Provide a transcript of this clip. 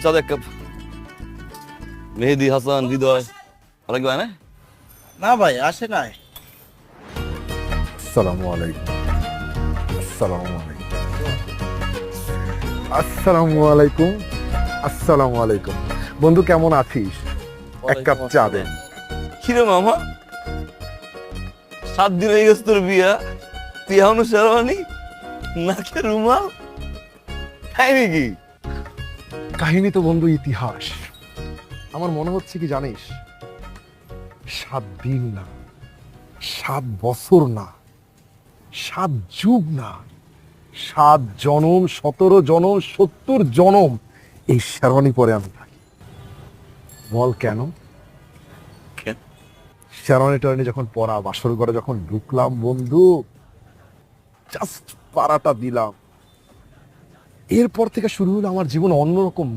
চা দে এক কাপ। মেহেদি, হাসান, হৃদয় ওরা কি হয় না? না ভাই আসে নাই। আসসালামু আলাইকুম। আসসালামু আলাইকুম। আসসালামু আলাইকুম। আসসালামু আলাইকুম। বন্ধু কেমন আছিস? এক কাপ চা দে। কিরে মামা, 7 দিন হয়ে গেছে তোর বিয়া, তুই এখনো শেরওয়ানি, নাকে রুমাল, তাই নাকি? কাহিনী তো বন্ধু ইতিহাস। আমার মনে হচ্ছে কি জানিস, 7 দিন না, 7 বছর না, 7 যুগ না, 7 জনম, 17 জনম, 70 জনম এই শেরওয়ানি পরে আমি থাকি। বল কেন? কেন? শেরওয়ানি টেরওয়ানি যখন পরা, বাসর ঘরে যখন ঢুকলাম বন্ধু, জাস্ট পাড়াটা দিলাম, এরপর থেকে শুরু হলো আমার জীবন অন্যরকম।